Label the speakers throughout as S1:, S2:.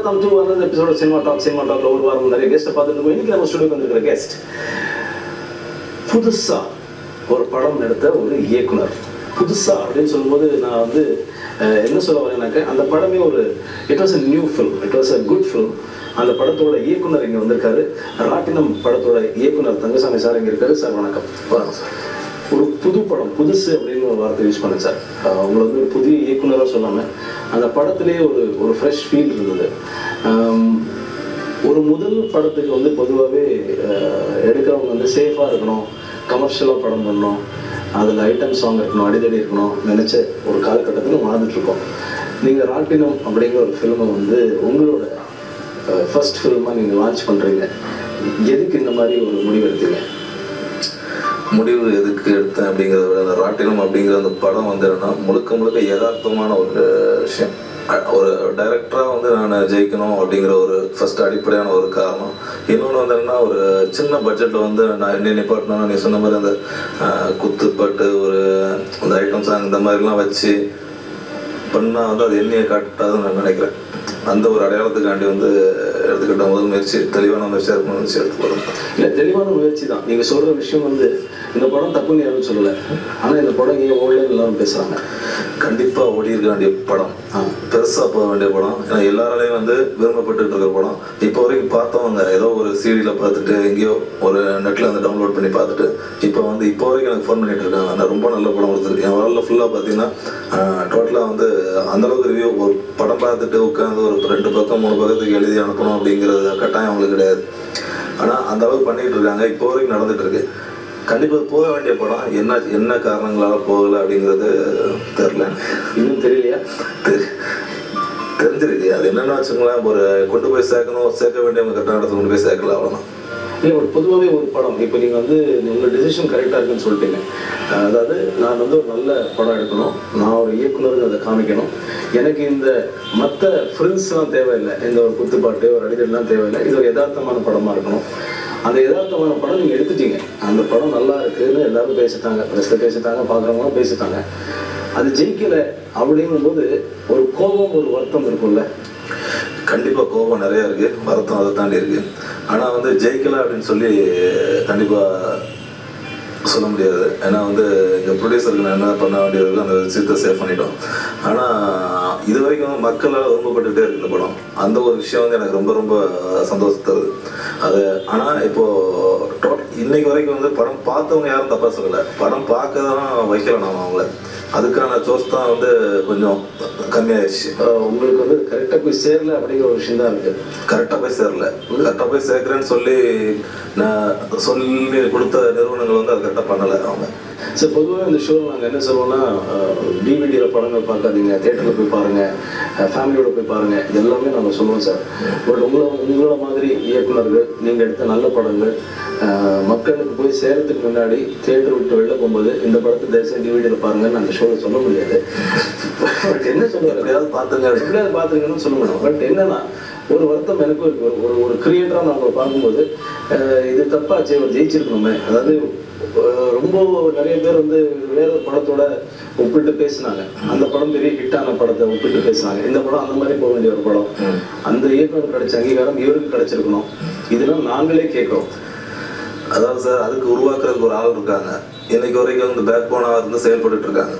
S1: Welcome to another episode of Cinema Talk. ஒரு வாரம் நிறைய கெஸ்ட்டை பார்த்துட்டு இருக்கோம். இன்னைக்கு நம்ம ஸ்டுடியோக்கு வந்திருக்கிற கெஸ்ட் புதுசா ஒரு படம் எடுத்த ஒரு இயக்குனர். புதுசா அப்படின்னு சொல்லும்போது நான் வந்து என்ன சொல்ல வரேன்னாக்க அந்த படமே ஒரு it was a new film, it was a good film. அந்த படத்தோட இயக்குனர் இங்கே வந்திருக்காரு. ராட்டினம் படத்தோட இயக்குனர் தங்கசாமி சார் இங்கே இருக்காரு. சார் வணக்கம். வணக்கம் சார். ஒரு புது படம், புதுசு அப்படின்னு ஒரு வார்த்தை யூஸ் பண்ணேன் சார். உங்களை வந்து ஒரு புதிய இயக்குனராக சொல்லாமல் அந்த படத்துலேயே ஒரு ஃப்ரெஷ் ஃபீல் இருந்தது. ஒரு முதல் படத்துக்கு வந்து பொதுவாகவே எடுக்கிறவங்க வந்து சேஃபாக இருக்கணும், கமர்ஷியலாக படம் பண்ணணும், அதில் ஐட்டம் சாங் இருக்கணும், அடிதடி இருக்கணும் நினச்ச ஒரு காலகட்டத்தில் வாழ்ந்துட்டுருக்கோம். நீங்கள் ராட்டினம் அப்படிங்கிற ஒரு ஃபில்மை வந்து உங்களோட ஃபர்ஸ்ட் ஃபில்மாக நீங்கள் லான்ச் பண்ணுறீங்க. எதுக்கு இந்த மாதிரி ஒரு முடிவு எடுத்தீங்க?
S2: முடிவு எதுக்கு எடுத்தேன் அப்படிங்கிறத விட அந்த ராட்டினம் அப்படிங்கிற அந்த படம் வந்து என்னன்னா முழுக்க யதார்த்தமான ஒரு விஷயம். ஒரு டைரக்டராக வந்து நான் ஜெயிக்கணும் அப்படிங்கிற ஒரு ஃபர்ஸ்ட் அடிப்படையான ஒரு காரணம். இன்னொன்று வந்து என்னன்னா ஒரு சின்ன பட்ஜெட்டில் வந்து நான் என்ன நிப்பாட்டினா நீ சொன்ன மாதிரி அந்த குத்துப்பாட்டு ஒரு அந்த ஐட்டம் சாங் இந்த மாதிரிலாம் வச்சு பண்ணால் வந்து அது எண்ணியை காட்டாதுன்னு நான் நினைக்கிறேன். அந்த ஒரு அடையாளத்துக்காண்டி வந்து எடுத்துக்கிட்ட முதல் முயற்சி தெளிவான முயற்சியாக இருக்கணும்னு நினச்சி எடுத்துக்கணும்.
S1: இல்லை, தெளிவான முயற்சி தான். நீங்கள் சொல்கிற விஷயம் வந்து இந்த படம் தப்புன்னு யாரும் சொல்லலை. ஆனால் இந்த படம் ஏன் ஓடலன்னு எல்லாரும் பேசுகிறாங்க.
S2: கண்டிப்பாக ஓடி இருக்க வேண்டிய படம், பெருசாக போக வேண்டிய படம், ஏன்னா எல்லாராலையும் வந்து விரும்பப்பட்டு இருக்கிற படம். இப்போ வரைக்கும் பார்த்தவங்க ஏதோ ஒரு சிடியில் பார்த்துட்டு எங்கேயோ ஒரு நெட்டில் வந்து டவுன்லோட் பண்ணி பார்த்துட்டு இப்போ வரைக்கும் எனக்கு ஃபோன் பண்ணிட்டு இருக்காங்க. நான் ரொம்ப நல்ல படம் கொடுத்துருக்கு. என் வரலில் ஃபுல்லாக பார்த்தீங்கன்னா டோட்டலாக வந்து அந்தளவுக்கு ரிவ்யூ. ஒரு படம் பார்த்துட்டு உட்காந்து ஒரு 2 பக்கம் 3 பக்கத்துக்கு எழுதி அனுப்பணும் அப்படிங்கிறது கட்டாயம் அவங்களுக்கு கிடையாது. ஆனால் அந்த அளவுக்கு பண்ணிக்கிட்டு இருக்காங்க. இப்போ வரைக்கும் நடந்துட்டு இருக்கு. கண்டிப்பாக போக வேண்டிய படம். என்ன காரணங்களால் போகலை அப்படிங்கிறது தெரில.
S1: இன்னும் தெரியலையா?
S2: தெரிஞ்சிருக்கு. அது என்னென்னு வச்சுங்களேன், ஒரு கொண்டு போய் சேர்க்க வேண்டியவங்க கரெக்டான இடத்துல கொண்டு போய் சேர்க்கல, அவ்வளோதான்.
S1: இல்லை, ஒரு பொதுவாகவே ஒரு படம் இப்போ நீங்கள் வந்து உங்கள் டிசிஷன் கரெக்டாக இருக்குன்னு சொல்லிட்டீங்க. அதாவது நான் வந்து ஒரு நல்ல படம் எடுக்கணும், நான் ஒரு இயக்குனருக்கு அதை காமிக்கணும், எனக்கு இந்த மற்ற ஃப்ரில்ஸ்லாம் தேவையில்லை, இந்த ஒரு குத்துப்பாட்டு ஒரு அடிதல்லாம் தேவையில்லை, இது ஒரு யதார்த்தமான படமாக இருக்கணும். அந்த யதார்த்தமான படம் நீங்கள் எடுத்துட்டீங்க. அந்த படம் நல்லா இருக்குதுன்னு எல்லாரும் பேசிட்டாங்க, ப்ரெஸ்ஸில் பேசிட்டாங்க, பார்க்குறவங்களும் பேசிட்டாங்க. அது ஜெயிக்கலை அப்படிங்கும்போது ஒரு கோபம், ஒரு வருத்தம் இருக்கும்ல.
S2: கண்டிப்பாக கோபம் நிறையா இருக்குது, வருத்தம் அதை தாண்டி இருக்குது. ஆனால் வந்து ஜெயிக்கலை அப்படின்னு சொல்லி கண்டிப்பாக சொல்ல முடியாது. ஏன்னா வந்து எங்கள் ப்ரொடியூசருக்கு நான் என்ன பண்ண வேண்டியது அந்த விஷயத்தை சேவ் பண்ணிட்டோம். ஆனால் இது வரைக்கும் மக்களால் விரும்பப்பட்டுகிட்டே இருக்கு இந்த படம். அந்த ஒரு விஷயம் வந்து எனக்கு ரொம்ப சந்தோஷம் தருது அது. ஆனால் இப்போது இன்னைக்கு வரைக்கும் வந்து படம் பார்த்தவங்க யாரும் தப்பாக சொல்லலை. படம் பார்க்க தான் வைக்கல நான் அவங்கள. அதுக்கான சோர்ஸ் தான் வந்து கொஞ்சம் கம்மியாயிடுச்சு.
S1: உங்களுக்கு வந்து கரெக்டாக போய் சேரல அப்படிங்கிற ஒரு விஷயம் தான் இருக்குது.
S2: கரெக்டாக போய் சேர்க்குறேன்னு சொல்லி நான் சொல்லி கொடுத்த நிறுவனங்கள் வந்து அது கரெக்டாக பண்ணலை அவங்க.
S1: சார், பொதுவாக இந்த ஷோவில் நாங்கள் என்ன சொல்லுவோம்னா, டிவிடியில் படங்கள் பார்க்காதீங்க, தேட்டரில் போய் பாருங்கள், ஃபேமிலியோட போய் பாருங்கள், இது எல்லாமே நாங்கள் சொல்லுவோம் சார். பட் உங்களை மாதிரி இயக்குனர்கள் நீங்கள் எடுத்த நல்ல படங்கள் மக்களுக்கு போய் சேரத்துக்கு முன்னாடி தேட்டர் விட்டு வெளில போகும்போது இந்த படத்தை தயவுசெய்து டிவிடியில் பாருங்கன்னு நாங்கள் ஷோவில் சொல்ல முடியாது. பட் என்ன சொல்லுவாங்க, எப்படியாவது பார்த்துருங்கன்னு சொல்லுவோம். பட் என்னன்னா ஒரு வருத்தம் எனக்கும் இருக்குது. ஒரு கிரியேட்டராக நான் அவங்களை பார்க்கும்போது இது தப்பாச்சு, ஒரு ஜெயிச்சிருக்கணுமே. அதாவது ரொம்ப நிறைய பேர் வந்து வேற ஒரு படத்தோட ஒப்பிட்டு பேசினாங்க. அந்த படம் பெரிய ஹிட்டான படத்தை ஒப்பிட்டு பேசினாங்க. இந்த படம் அந்த மாதிரி போக வேண்டிய ஒரு படம். அந்த இயக்குனர் கிடைச்ச அங்கீகாரம் இவருக்கு கிடைச்சிருக்கணும். இதெல்லாம் நாங்களே கேட்குறோம்.
S2: அதாவது சார், அதுக்கு உருவாக்குறதுக்கு ஒரு ஆள் இருக்காங்க. இன்னைக்கு வரைக்கும் வந்து பேக் போனாக இருந்து செயல்பட்டு இருக்காங்க.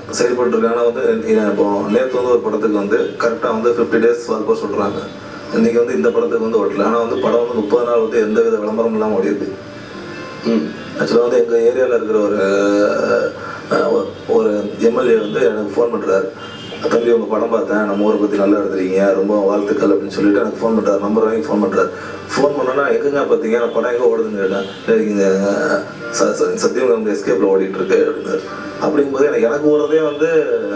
S2: வந்து இப்போ நேற்று வந்து ஒரு படத்துக்கு வந்து கரெக்டாக வந்து 50 days ஒர்க் சொல்கிறாங்க. இன்னைக்கு வந்து இந்த படத்துக்கு வந்து ஓட்டல. ஆனால் வந்து படம் வந்து 30 நாள் வந்து எந்த வித விளம்பரம் இல்லாமல் ஓடிருக்கு. ஆக்சுவலாக வந்து எங்கள் ஏரியாவில் இருக்கிற ஒரு எம்எல்ஏ வந்து எனக்கு ஃபோன் பண்ணுறாரு. தம்பி, உங்கள் படம் பார்த்தேன், நம்ம ஊரை பற்றி நல்லா எடுத்துறீங்க, ரொம்ப வாழ்த்துக்கள் அப்படின்னு சொல்லிட்டு எனக்கு ஃபோன் பண்ணுறாரு. நம்பர் வாங்கி ஃபோன் பண்ணுறாரு. ஃபோன் பண்ணோன்னா எங்கெங்க பார்த்தீங்க, நான் படம் எங்கே ஓடுதுன்னு கேட்டேன். இங்கே சத்தியமங்கலம் எஸ்கேப்பில் ஓடிட்டு இருக்கு அப்படின்னாரு. அப்படிங்கும்போது எனக்கு ஓடுறதே வந்து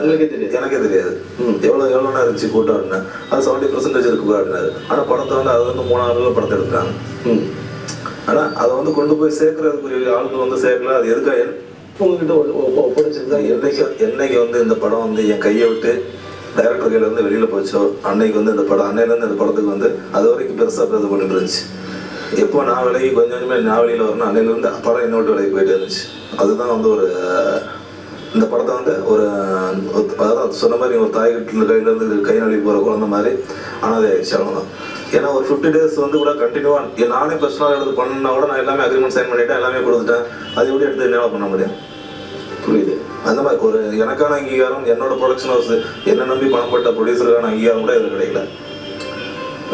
S2: எனக்கே தெரியாது. எவ்வளோனா இருந்துச்சு கூட்டம் அப்படின்னா அது 70% இருக்குப்பா அப்படின்னாரு. ஆனால் படத்தை வந்து அது வந்து 3 நாள் படத்தை எடுத்துட்டாங்க. ஆனால் அதை வந்து கொண்டு போய் சேர்க்கறதுக்குரிய ஆளுங்க வந்து சேர்க்கல. அது எதுக்காக உங்ககிட்ட ஒப்படைச்சிருந்தா என்னைக்கு வந்து இந்த படம் வந்து என் கையை விட்டு டைரக்டர் கையில் வந்து வெளியில் போச்சோ அன்னைக்கு வந்து இந்த படம் அன்னையிலேருந்து இந்த படத்துக்கு வந்து அது வரைக்கும் பெருசாக இது பண்ணிட்டு இருந்துச்சு. எப்போ நான் விலகி கொஞ்சமே நான் வெளியில் வரணும் அன்னையிலேருந்து படம் என்ன விட்டு விலகி போயிட்டு இருந்துச்சு. அதுதான் வந்து ஒரு இந்த படத்தை வந்து ஒரு அதாவது சொன்ன மாதிரி ஒரு தாய்கிட்ட கையிலேருந்து கை நழுவி போகிற குழந்தை மாதிரி அனாதை ஆயிடுச்சு. அவ்வளோதான். ஏன்னா ஒரு 50 days வந்து கூட கண்டினியூவாக நானே பர்சனலாக எடுத்து பண்ணா கூட நான் எல்லாமே அக்ரிமெண்ட் சைன் பண்ணிட்டேன், எல்லாமே கொடுத்துட்டேன். அது எப்படி எடுத்து என்னால் பண்ண முடியும்? புரியுது. அந்த மாதிரி ஒரு எனக்கான அங்கீகாரம், என்னோட ப்ரொடக்ஷன் ஹவுஸ் என்ன நம்பி பணம் போட்ட ப்ரொடியூசருக்கான அங்கீகாரம் கூட இது கிடைக்கல.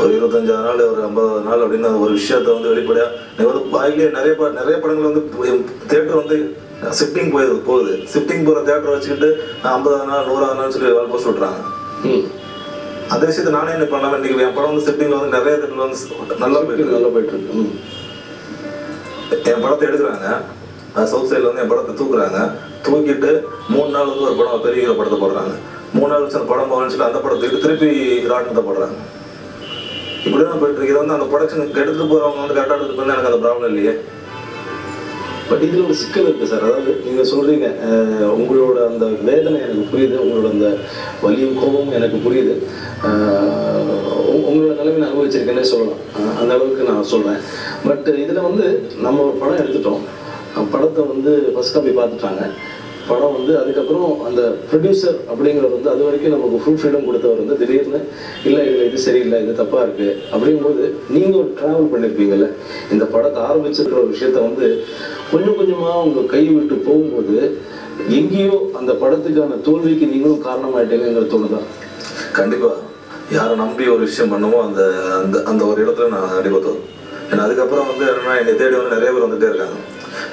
S2: ஒரு 25 நாள், ஒரு 50 நாள் அப்படின்னு ஒரு விஷயத்த வந்து வெளிப்படையாக நீ வந்து வாயிலே நிறைய படங்கள் வந்து தேட்டர் வந்து ஷிஃப்டிங் போகுது. ஷிஃப்டிங் போகிற தேட்டரை வச்சுக்கிட்டு 50 நாள் 100 நாள் சொல்லி வால் போஸ்ட் விட்றாங்க. அந்த விஷயத்தை நானே என்ன பண்ணாமல் இன்னைக்கு என் படம் வந்து ஷிஃப்டிங்கில் வந்து நிறைய தேட்டரில் வந்து நல்லா போயிட்டு இருக்கு. என் படத்தை எடுக்கிறாங்க, சவுத் சைடில் வந்து என் படத்தை தூக்கிட்டு 3 நாள் வந்து ஒரு படம் பெரிய படத்தை போடுறாங்க. 3 நாள் வச்சு அந்த படம் போகணும்னு அந்த படத்துக்கு திருப்பி ராட்டத்தை போடுறாங்க. இப்படிதான் போயிட்டு இருக்கு. இதை வந்து அந்த ப்ரொடக்ஷனுக்கு எடுத்துட்டு போறவங்க வந்து கரெக்டாக எடுத்துட்டு வந்து எனக்கு அந்த ப்ராப்ளம் இல்லையே.
S1: பட் இதில் ஒரு சிக்கல் இருக்குது சார். அதாவது நீங்கள் சொல்கிறீங்க, உங்களோட அந்த வேதனை எனக்கு புரியுது, உங்களோட அந்த வலியும் கோபமும் எனக்கு புரியுது. உங்களோட நிலைமை நான் அனுபவிச்சிருக்கேன்னே சொல்லலாம், அந்த அளவுக்கு நான் சொல்கிறேன். பட் இதில் வந்து நம்ம ஒரு படம் எடுத்துட்டோம், படத்தை வந்து ஃபர்ஸ்ட் காப்பி பார்த்துட்டாங்க. படம் வந்து அதுக்கப்புறம் அந்த ப்ரொடியூசர் அப்படிங்கிறது வந்து அது வரைக்கும் நமக்கு ஃபுல் ஃப்ரீடம் கொடுத்தவர் வந்து திடீர்னு இல்லை இதில் இது சரியில்லை, இது தப்பாக இருக்குது அப்படிங்கும்போது நீங்கள் ஒரு ட்ராவல் பண்ணியிருப்பீங்கள்ல, இந்த படத்தை ஆரம்பிச்சிருக்கிற ஒரு விஷயத்த வந்து கொஞ்சம் கொஞ்சமாக உங்கள் கை விட்டு போகும்போது எங்கேயோ அந்த படத்துக்கான தோல்விக்கு நீங்களும் காரணமாயிட்டீங்கிற தோணுதா?
S2: கண்டிப்பாக. யாரை நம்பி ஒரு விஷயம் பண்ணமோ அந்த அந்த அந்த ஒரு இடத்துல நான் கண்டிப்பாக தோணும். ஏன்னா அதுக்கப்புறம் வந்து என்னன்னா என்னை தேடி வந்து நிறைய பேர் வந்துகிட்டே இருக்காங்க.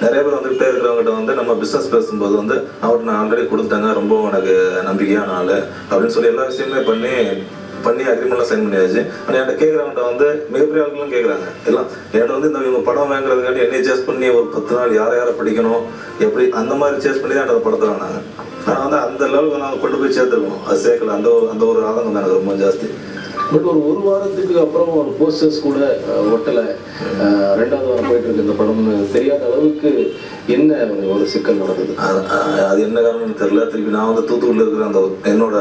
S2: நிறைய பேர் வந்துகிட்டே இருக்கிறவங்ககிட்ட வந்து நம்ம பிஸ்னஸ் பேசும்போது வந்து அவர்கிட்ட நான் ஆல்ரெடி கொடுத்துட்டாங்க, ரொம்ப எனக்கு நம்பிக்கையான ஆள் அப்படின்னு சொல்லி எல்லா விஷயமே பண்ணி அக்ரிமெண்ட்லாம் சைன் பண்ணியாச்சு. ஆனால் என்கிட்ட கேட்குறவங்கள்ட்ட வந்து மிகப்பெரிய ஆட்களும் கேட்குறாங்க. எல்லாம் என்கிட்ட வந்து இவங்க படம் வாங்குறதுக்காண்டி என்னையை சேஸ் பண்ணி ஒரு 10 நாள் யாரை படிக்கணும் எப்படி அந்த மாதிரி சேஸ் பண்ணி தான் அந்த படத்தை வாங்கினாங்க. ஆனால் வந்து அந்த லெவலுக்கு நாங்கள் கொண்டு போய் சேர்த்துருக்கோம், அது சேர்க்கல. அந்த ஒரு ஆதங்கம் தான் எனக்கு ரொம்ப ஜாஸ்தி.
S1: பட் ஒரு வாரத்துக்கு அப்புறம் ஒரு போஸ்டர்ஸ் கூட ஒட்டலை, 2வது வாரம் போயிட்டு இருக்கு இந்த படம்னு தெரியாத அளவுக்கு என்ன ஒரு சிக்கல் நடந்தது?
S2: அது என்ன காரணம்னு தெரியல. திருப்பி நான் வந்து தூத்துக்குடியில் இருக்கிற அந்த என்னோட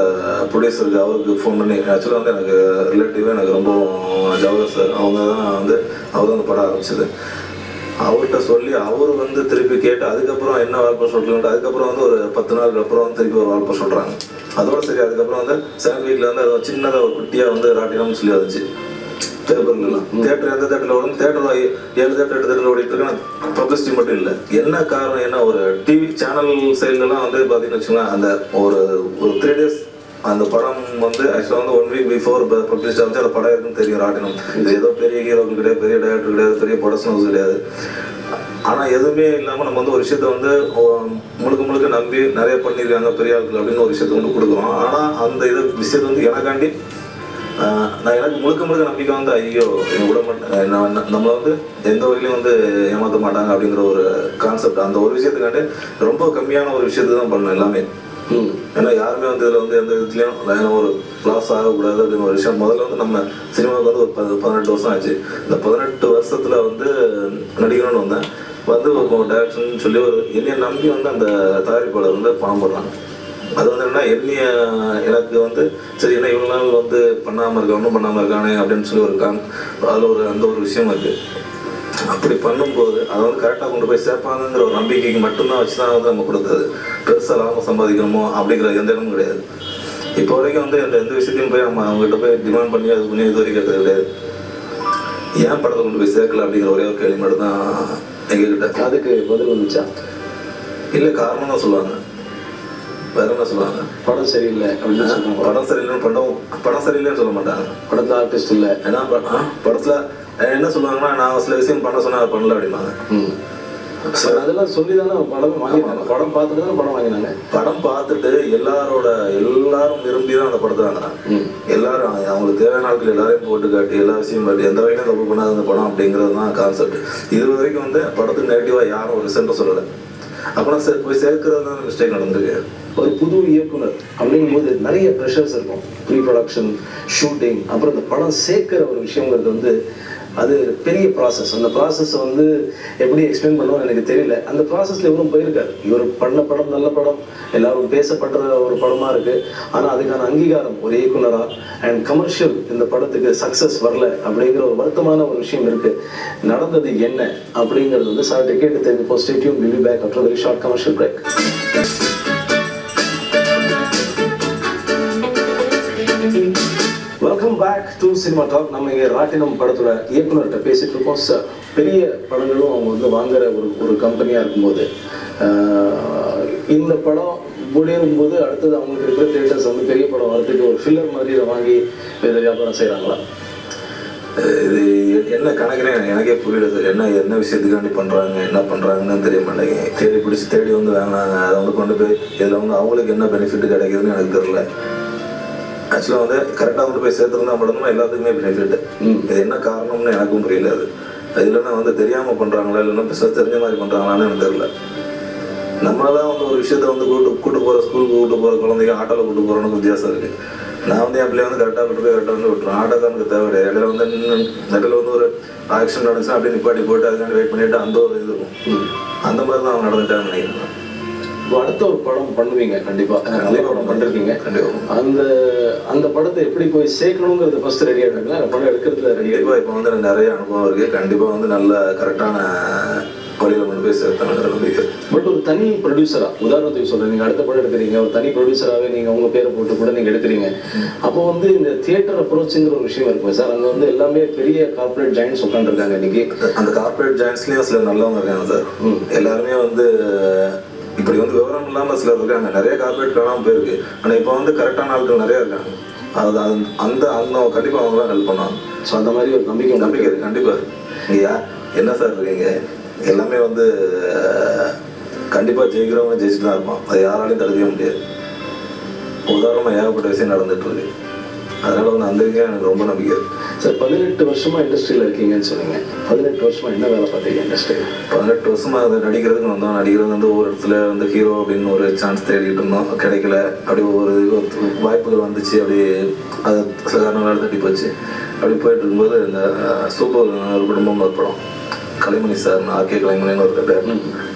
S2: ப்ரொடியூசருக்கு அவருக்கு ஃபோன் பண்ணி, ஆக்சுவலாக வந்து எனக்கு ரிலேட்டிவாக எனக்கு ரொம்ப ஜவஹர் சார், அவங்க தான் வந்து அவர் தான் அந்த படம் ஆரம்பிச்சது. அவர்கிட்ட சொல்லி அவர் வந்து திருப்பி கேட்டு அதுக்கப்புறம் என்ன வால்பா சொல்லிட்டு அதுக்கப்புறம் வந்து ஒரு 10 நாளுக்கு அப்புறம் திருப்பி ஒரு வால்பா சொல்கிறாங்க. அதோட சரி. அதுக்கப்புறம் வந்து செகண்ட் வீக்கில் வந்து அது சின்னதாக ஒரு குட்டியாக வந்து ராட்டினம்னு சொல்லி வந்துச்சு பேப்பர்லாம். தேட்டர் எந்த தேட்டரில் ஓடும், தேட்டரில் 7 தேட்டர் 8 தேட்டரில் ஓடிட்டு இருக்கு. பப்ளிசிட்டி மட்டும் இல்லை, என்ன காரணம் என்ன ஒரு டிவி சேனல் சைட்லலாம் வந்து பார்த்தீங்கன்னு வச்சுக்கோங்களேன், அந்த ஒரு 3 days அந்த படம் வந்து ஆக்சுவலாக வந்து 1 week பிஃபோர் பப்ளிஷ் ஆச்சு அந்த படம் இருக்குன்னு தெரியும். ராட்டினம் இது ஏதோ பெரிய ஹீரோக்கள் கிடையாது, பெரிய டைரக்டர் கிடையாது, பெரிய ப்ரொடக்ஷன் ஹவுஸ் கிடையாது. ஆனால் எதுவுமே இல்லாமல் நம்ம வந்து ஒரு விஷயத்த வந்து முழுக்க நம்பி நிறைய பண்ணியிருக்காங்க பெரிய ஆட்கள் அப்படின்னு ஒரு விஷயத்த வந்து கொடுக்குறோம். ஆனால் அந்த விஷயத்தை வந்து எனக்காண்டி நான் எனக்கு முழுக்க நம்பிக்கை வந்து ஐயோ விட மாட்டேன், நம்மளை வந்து எந்த வகையிலையும் வந்து ஏமாற்ற மாட்டாங்க அப்படிங்கிற ஒரு கான்செப்ட். அந்த ஒரு விஷயத்துக்காண்டி ரொம்ப கம்மியான ஒரு விஷயத்தை தான் பண்ணணும் எல்லாமே. ஏன்னா யாருமே வந்து இதில் வந்து எந்த விதத்துலையும் ஒரு லாஸ் ஆகக்கூடாது அப்படின்னு ஒரு விஷயம். முதல்ல வந்து நம்ம சினிமாவுக்கு வந்து ஒரு 18 வருஷம் ஆச்சு. இந்த 18 வருஷத்தில் வந்து நடிக்கணும்னு வந்தேன். வந்து ஒரு டைரக்ஷன் சொல்லி ஒரு என்னையை நம்பி வந்து அந்த தயாரிப்பாளர் வந்து பணம் போடுறாங்க. அது வந்து என்னன்னா எனக்கு வந்து சரி என்ன இவ்வளோ நாள் வந்து பண்ணாமல் இருக்க ஒன்றும் பண்ணாமல் இருக்கானே அப்படின்னு சொல்லி அதில் அந்த ஒரு விஷயம் இருக்குது. அப்படி பண்ணும்போது அதை வந்து கரெக்டாக கொண்டு போய் சேர்ப்பாங்கிற ஒரு நம்பிக்கைக்கு மட்டும்தான் வச்சு தான் வந்து நம்ம கொடுத்தது. பெருசாக லாபம் சம்பாதிக்கணுமோ அப்படிங்கிற எந்த இடமும் கிடையாது. இப்போ வரைக்கும் வந்து எந்த விஷயத்தையும் போய் நம்ம அவங்ககிட்ட போய் டிமாண்ட் பண்ணி அது பண்ணி இது வரைக்கும் கேட்டது கிடையாது. ஏன் படத்தை கொண்டு போய் சேர்க்கல அப்படிங்கிற ஒரே ஒரு கேள்வி மட்டும் தான் எங்ககிட்ட.
S1: அதுக்கு பதில் வந்துச்சா?
S2: இல்லை, காரணம் தான் சொல்லுவாங்க, வேற என்ன சொல்லுவாங்க,
S1: படம் சரியில்லை அப்படின்னு சொல்லுவாங்க.
S2: படம் சரியில்லைன்னு சொல்ல மாட்டாங்க.
S1: படத்தில் ஆர்டிஸ்ட் இல்லை.
S2: ஏன்னா படத்தில் என்ன சொல்லுவாங்கன்னா நான் சில விஷயம் பண்ண சொன்னா பண்ணல அப்படின்னாங்க.
S1: அதெல்லாம் சொல்லி தானே படம் வாங்கினாங்க. படம் பார்த்துட்டு தான் படம் வாங்கினாங்க.
S2: படம் பார்த்துட்டு எல்லாரும் விரும்பி தான் அந்த படத்தை வாங்கினாங்க. எல்லாரும் அவங்களுக்கு தேவையான ஆட்கள் எல்லாரையும் போட்டு காட்டி எல்லா விஷயம் காட்டி எந்த வகையிலும் தப்பு பண்ணாத அந்த படம் அப்படிங்கிறது தான் கான்செப்ட். இது வரைக்கும் வந்து படத்துக்கு நெகட்டிவாக யாரும் ஒரு ரிசல்ட்டை சொல்லலை. அப்புறம் போய் சேர்க்கிறது தான் மிஸ்டேக் நடந்திருக்கு.
S1: ஒரு புது இயக்குனர் அப்படிங்கும்போது நிறைய ப்ரெஷர்ஸ் இருக்கும். ப்ரீ ப்ரொடக்ஷன், ஷூட்டிங், அப்புறம் இந்த படம் சேர்க்கிற ஒரு விஷயங்கிறது வந்து அது பெரிய ப்ராசஸ். அந்த ப்ராசஸை வந்து எப்படி எக்ஸ்பிளைன் பண்ணுவோம் எனக்கு தெரியல. அந்த ப்ராசஸில் இவரும் போயிருக்காரு. இவர் பண்ண படம் நல்ல படம், எல்லாரும் பேசப்படுற ஒரு படமாக இருக்குது. ஆனால் அதுக்கான அங்கீகாரம் ஒரு இயக்குனராக அண்ட் கமர்ஷியல் இந்த படத்துக்கு சக்ஸஸ் வரல அப்படிங்கிற ஒரு வருத்தமான ஒரு விஷயம் இருக்குது. நடந்தது என்ன அப்படிங்கிறது வந்து சார் கேட்டு தெரிஞ்சு stay tune. Will be back after very short commercial break. Welcome back to cinema talk. நம்ம இங்கே ராட்டினம் படத்தோட இயக்குனர்கிட்ட பேசிட்டு இருக்கோம். பெரிய படங்களும் அவங்க வந்து வாங்குற ஒரு கம்பெனியாக இருக்கும்போது இந்த படம் முடியும்போது அடுத்தது அவங்களுக்கு இருக்கிற தியேட்டர்ஸ் வந்து பெரிய படம் வரதுக்கு ஒரு ஃபில்லர் மாதிரி இதை வாங்கி இதை வியாபாரம் செய்கிறாங்களா?
S2: இது என்ன கணக்குனே எனக்கே புரியல சார். என்ன விஷயத்துக்காண்டி பண்ணுறாங்க, என்ன பண்ணுறாங்கன்னு தெரிய மாட்டேங்க. தேடி வந்து வாங்கினாங்க. அதை வந்து கொண்டு போய் இதில் வந்து அவங்களுக்கு என்ன பெனிஃபிட் கிடைக்குதுன்னு எனக்கு தெரியல. ஆக்சுவலாக வந்து கரெக்டாக கொண்டு போய் சேர்த்துருந்தா மட்டும்தான் எல்லாத்துக்குமே பெனிஃபிட். இது என்ன காரணம்னு எனக்கும் புரியல. அது இல்லைன்னா வந்து தெரியாமல் பண்ணுறாங்களா இல்லைன்னா பிசினஸ் தெரிஞ்ச மாதிரி பண்ணுறாங்களான்னு எனக்கு தெரியல. நம்மளாதான் வந்து ஒரு விஷயத்த வந்து கூட்டு போகிற ஸ்கூலுக்கு கூட்டு போகிற குழந்தைங்க ஆட்டோவில் கூட்டு போகிறோன்னு வித்தியாசம் இருக்குது. நான் வந்து என் பிள்ளைய வந்து கரெக்டாக கூட்டு போய் கரெக்டாக வந்து விட்டுருவேன். ஆட்டோக்காரனுக்கு தேவை கிடையாது. இடையில வந்து ஒரு ஆக்ஷன் நடந்துச்சுன்னா அப்படியே நிப்பாட்டி போட்டு அதுக்காண்டி வெயிட் பண்ணிட்டு அந்த ஒரு இது இருக்கும். அந்த மாதிரி தான் அவங்க நடந்துட்டாங்கன்னு நினைக்கிறேன்.
S1: இப்போ அடுத்த ஒரு படம் பண்ணுவீங்க கண்டிப்பாக. அதே படம் பண்ணிருக்கீங்க. அந்த படத்தை எப்படி போய் சேர்க்கணுங்கிறது ஃபர்ஸ்ட் ரெடியாக இருக்குங்களா? அந்த படம் எடுக்கிறதுல
S2: கண்டிப்பாக இப்போ வந்து நிறைய அனுபவம் இருக்குது. கண்டிப்பாக வந்து நல்ல கரெக்டான வழியில் கொண்டு போய் சேர்த்தாங்க நம்பிக்கை.
S1: பட் ஒரு தனி ப்ரொடியூசரா, உதாரணத்துக்கு சொல்கிறேன், நீங்கள் அடுத்த படம் எடுக்கிறீங்க, ஒரு தனி ப்ரொடியூசராகவே நீங்கள் உங்கள் பேரை போட்டு கூட நீங்கள் எடுக்கிறீங்க. அப்போ வந்து இந்த தியேட்டர் அப்ரோச்சுங்கிற ஒரு விஷயம் இருக்கும் சார். அங்கே வந்து எல்லாமே பெரிய கார்பரேட் ஜாயின்ட்ஸ் உட்காந்துருக்காங்க இன்னைக்கு.
S2: அந்த கார்பரேட் ஜாயின்ட்ஸ்லேயும் சில நல்லவங்க இருக்காங்க சார். எல்லாருமே வந்து இப்படி வந்து விவரம் இல்லாமல் சிலர் இருக்காங்க. நிறைய கார்பரேட் காணாமல் போயிருக்கு. ஆனால் இப்போ வந்து கரெக்டான ஆட்கள் நிறையா இருக்காங்க. அது அந்த கண்டிப்பாக அவங்களாம் ஹெல்ப் பண்ணுவாங்க.
S1: ஸோ அந்த மாதிரி ஒரு நம்பிக்கை
S2: இருக்குது கண்டிப்பாக. ஐயா என்ன சார் இருக்கீங்க, எல்லாமே வந்து கண்டிப்பாக ஜெயிக்கிறவங்க ஜெயிச்சுட்டு தான் இருப்பான். அது யாராலையும் தடுக்கவே முடியாது. உதாரணமாக ஏகப்பட்ட விஷயம் நடந்துட்டு இருக்கு. அதனால வந்து அந்த விஷயம் எனக்கு ரொம்ப நம்பிக்கை
S1: சார். 18 வருஷமா இண்டஸ்ட்ரியில் இருக்கீங்கன்னு சொன்னீங்க. 18 வருஷமா என்ன வேலை பார்த்தீங்க இண்டஸ்ட்ரியில்?
S2: 18 வருஷமா அதை நடிக்கிறதுக்கு வந்தோம். நடிக்கிறது வந்து ஒவ்வொரு இடத்துல வந்து ஹீரோ அப்படின்னு ஒரு சான்ஸ் தேடிட்டு இருந்தோம். கிடைக்கல. அப்படி ஒவ்வொரு வாய்ப்புகள் வந்துச்சு. அப்படி அது சில காரணங்களால் தட்டி போச்சு. அப்படி போயிட்டு இருக்கும்போது இந்த சூப்பர் ஒரு குடும்பம்னு ஒரு படம், கலைமணி சார், ஆர்கே கலைமணின்னு ஒரு கட்டை,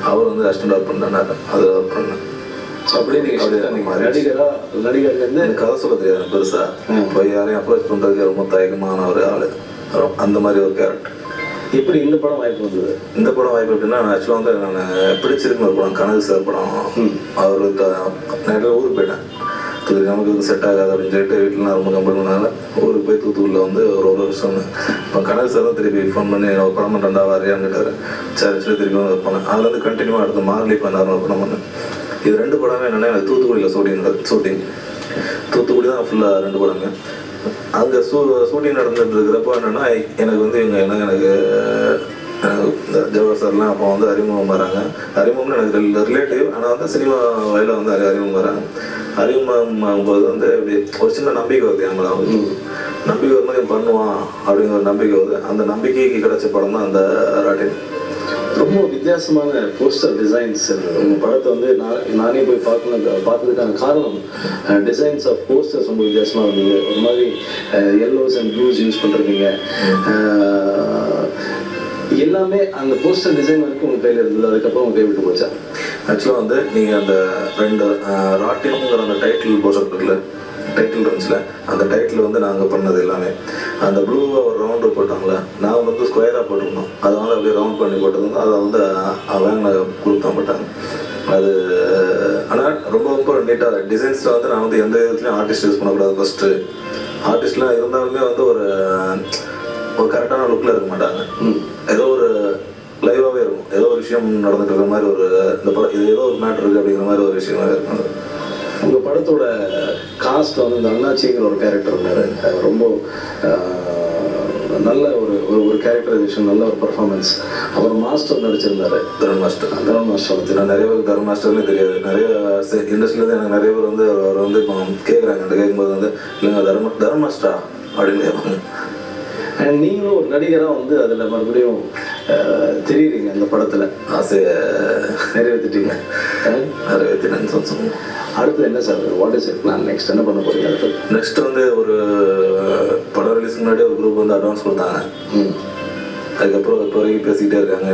S2: அவர் வந்து அசிஸ்டன்ட் ஒர்க் பண்ணிட்டாரு. அது ஒர்க் பண்ணேன்.
S1: அப்படியே நடிகர்லேருந்து
S2: கதை சொல்ல தெரியாது பெருசா. போய் யாரையும் அப்ரோச் பண்ணுறதுக்கு ரொம்ப தயக்கமான ஒரு ஆள். அந்த மாதிரி ஒரு கேரக்டர்.
S1: எப்படி இந்த படம் வாய்ப்பு வந்தது?
S2: இந்த படம் வாய்ப்பு எப்படின்னா, ஆக்சுவலாக வந்து நான் பிடிச்சிருக்கேன் ஒரு படம், கனவு சார் படம். அவர் நிறைய ஊருக்கு போயிட்டேன். நமக்கு இது செட் ஆகாது அப்படின்னு சொல்லிட்டு வீட்டில் நான் ரொம்ப கம்பெனி பண்ணால ஊருக்கு போய் தூத்துக்குடியில் வந்து ஒரு வருஷம் இப்போ கனவு சார் தான் திருப்பி ஃபோன் பண்ணி ஒரு படம் பண்ணுறா வரையான்னுட்டாரு. சரி சொல்லி திருப்பி வந்து போனேன். அதில் வந்து கண்டினியூவாக அடுத்து மார்லி பண்ணார் ஒரு படம் பண்ணேன். இது 2 படமே என்னென்னா எனக்கு தூத்துக்குடியில் ஷூட்டிங். தூத்துக்குடி தான் ஃபுல்லாக 2 படமே. அங்கே ஷூட்டிங் நடந்துட்டு இருக்கிறப்போ என்னென்னா எனக்கு வந்து எனக்கு இந்த ஜவஹர் சார்லாம் அப்போ வந்து அறிமுகம் வராங்க. அறிமுகம்னு எனக்கு ரிலேட்டிவ், ஆனால் வந்து சினிமா வயலில் வந்து அறிமுகம் வராங்க. அறிமுகம் போது வந்து அப்படி ஒரு சின்ன நம்பிக்கை வருது. நம்மள நம்பிக்கை வரும்போது பண்ணுவான் அப்படிங்கிற ஒரு நம்பிக்கை வருது. அந்த நம்பிக்கைக்கு கிடைச்ச படம் தான் அந்த ராட்டினம்.
S1: ரொம்ப வித்தியாசமான போஸ்டர் டிசைன்ஸ். உங்கள் படத்தை வந்து நானே போய் பார்த்ததுக்கான காரணம் டிசைன்ஸ் ஆஃப் போஸ்டர்ஸ் ரொம்ப வித்தியாசமாக இருந்தது. ஒரு மாதிரி எல்லோஸ் அண்ட் ப்ளூஸ் யூஸ் பண்ணுறீங்க. எல்லாமே அந்த போஸ்டர் டிசைன் வரைக்கும் உங்கள் கையில் இருந்தது. அதுக்கப்புறம் உங்கள் கை விட்டு போச்சா?
S2: ஆக்சுவலாக வந்து நீங்கள் அந்த 2 ராட்டினம்ங்கிற அந்த டைட்டில் போஸ்டர் இருக்குல்ல, டைட்டில் இருந்துச்சுல, அந்த டைட்டில் வந்து நாங்கள் பண்ணது எல்லாமே அந்த ப்ளூவாக ஒரு ரவுண்டு போட்டாங்களே, நான் வந்து ஸ்கொயராக போட்டிருந்தோம். அதை வந்து அப்படியே ரவுண்ட் பண்ணி போட்டிருந்தோம். அதை வந்து அவங்க கொடுத்தா போட்டாங்க. அது ஆனால் ரொம்ப நீட்டாக டிசைன்ஸில் வந்து நான் வந்து எந்த விதத்துலையும் ஆர்டிஸ்ட் யூஸ் பண்ணக்கூடாது. ஃபஸ்ட்டு ஆர்டிஸ்ட்லாம் இருந்தாலுமே வந்து ஒரு கரெக்டான லுக்கில் இருக்க மாட்டாங்க. ஏதோ ஒரு லைவாகவே இருக்கும். ஏதோ ஒரு விஷயம் நடந்துட்டு இருக்கிற மாதிரி ஒரு இந்த படம் இது ஏதோ ஒரு மேட்ரு இருக்குது அப்படிங்கிற மாதிரி ஒரு விஷயமாகவே இருக்கும்.
S1: உங்கள் படத்தோட காஸ்ட் வந்து இந்த அண்ணாச்சிங்கிற ஒரு கேரக்டர் இருந்தார். ரொம்ப நல்ல ஒரு கேரக்டரைசேஷன், நல்ல ஒரு பர்ஃபார்மன்ஸ். அவர் மாஸ்டர் நடிச்சிருந்தார், தருண் மாஸ்டர். நான் நிறைய பேர் தருண் மாஸ்டர்னே தெரியாது. நிறைய இண்டஸ்ட்ரியிலேருந்து எனக்கு நிறைய பேர் வந்து அவர் வந்து இப்போ கேட்குறாங்க. கேட்கும்போது வந்து இல்லைங்க தருண் மாஸ்டரா அப்படின்னு கேட்பாங்க. அண்ட் நீங்களும் ஒரு நடிகராக வந்து அதில் மறுபடியும் தெரியுறீங்க. அந்த படத்தில்
S2: ஆசையை
S1: நிறைவேற்றிட்டீங்க.
S2: நிறைவேற்றினேன்னு சொல்லுவோம்.
S1: அடுத்து என்ன sir, what is it plan? Next என்ன பண்ண போறீங்க? அடுத்து
S2: நெக்ஸ்ட் வந்து ஒரு படம் ரிலீஸ்க்கு முன்னாடி ஒரு குரூப் வந்து அட்வான்ஸ் கொடுத்தாங்க. அதுக்கப்புறம் இப்போ வரைக்கும் பேசிக்கிட்டே இருக்காங்க.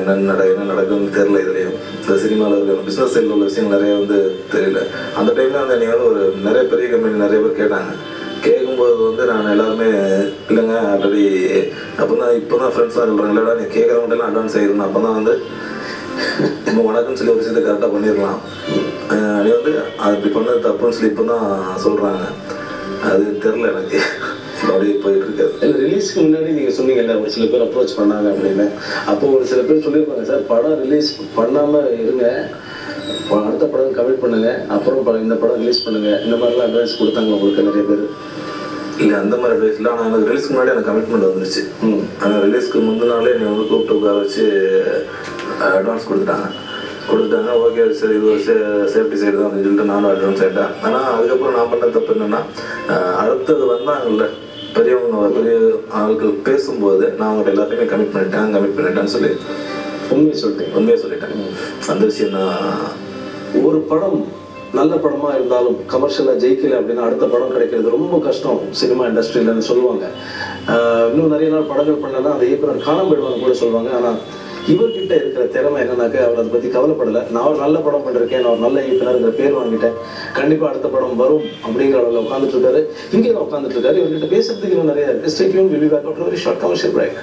S2: என்ன நடக்குதுன்னு தெரியல. இதுலேயும் இந்த சினிமாவில் இருக்கிற பிஸ்னஸ் சைடில் உள்ள விஷயம் நிறைய வந்து தெரியல. அந்த டைமில் வந்து நீங்கள் வந்து ஒரு நிறைய பெரிய கம்பெனி நிறைய பேர் கேட்டாங்க. கேட்கும்போது வந்து நான் எல்லாருமே இல்லைங்க ஆல்ரெடி அப்போ தான் ஃப்ரெண்ட்ஸ்லாம் சொல்கிறாங்க, இல்லைடா நீ கேட்குறவங்கள்டெல்லாம் அட்வான்ஸ் ஆகிடணும். அப்போ தான் வந்து நம்ம வணக்கம்னு சொல்லி ஒரு விஷயத்தை கரெக்டாக பண்ணிடலாம். நீ வந்து அது இப்படி பண்ணது தப்புன்னு சொல்லி இப்போ தான் சொல்கிறாங்க. அது தெரில எனக்கு. அப்படியே போயிட்டு இருக்காது.
S1: இல்லை ரிலீஸ்க்கு முன்னாடி நீங்கள் சொன்னீங்கல்ல ஒரு சில பேர் அப்ரோச் பண்ணாங்க அப்படின்னு. அப்போ ஒரு சில பேர் சொல்லியிருப்பாங்க சார் படம் ரிலீஸ் பண்ணாமல் இருங்க, அடுத்த படம் கமிட் பண்ணுங்க, அப்புறம் இந்த படம் ரிலீஸ் பண்ணுங்க, இந்த மாதிரிலாம் அட்வைஸ் கொடுத்தாங்க உங்களுக்கு நிறைய பேர்?
S2: இல்லை அந்த மாதிரி அட்வைஸ்ல. ஆனால் எனக்கு ரிலீஸ்க்கு முன்னாடி எனக்கு கமிட்மெண்ட் வந்துருச்சு. ஆனால் ரிலீஸ்க்கு முந்தின நாளே என்னை வந்து கூப்பிட்டு உட்கார வச்சு அட்வான்ஸ் கொடுத்துட்டாங்க. ஓகே சரி இது ஒரு சேஃப்டி சைடு தான் அப்படின்னு சொல்லிட்டு நானும் அட்வான்ஸ் ஆகிட்டேன். ஆனால் அதுக்கப்புறம் நான் பண்ண தப்பு என்னென்னா, அடுத்தது வந்தாங்கல்ல பெரிய ஆட்கள் பேசும்போது நான் அவங்கள்ட்ட எல்லாத்தையுமே கமிட் பண்ணிட்டேன்னு சொல்லி உண்மையை சொல்லிட்டேன். அந்த விஷயம் நான்
S1: ஒரு படம் நல்ல படமா இருந்தாலும் கமர்ஷியலாக ஜெயிக்கல அப்படின்னா அடுத்த படம் கிடைக்கிறது ரொம்ப கஷ்டம் சினிமா இண்டஸ்ட்ரியிலன்னு சொல்லுவாங்க. இன்னும் நிறைய நாள் படங்கள் பண்ணனா அந்த இயக்குனர் காணாம போயிடுவாங்க கூட சொல்லுவாங்க. ஆனால் இவர்கிட்ட இருக்கிற திறமை என்னன்னாக்க அவர் அதை பற்றி கவலைப்படலை. நான் ஒரு நல்ல படம் பண்ணிருக்கேன், நான் ஒரு நல்ல இயக்குனருங்கிற பேர் வாங்கிட்டேன், கண்டிப்பாக அடுத்த படம் வரும் அப்படிங்கிற அளவில் உட்காந்துட்டு இருக்காரு. இங்கே தான் உட்காந்துட்டு இருக்காரு. இவர்கிட்ட பேசுறதுக்கு இன்னும் நிறைய இருக்கு. Stay tuned. Will be back after a very short commercial break.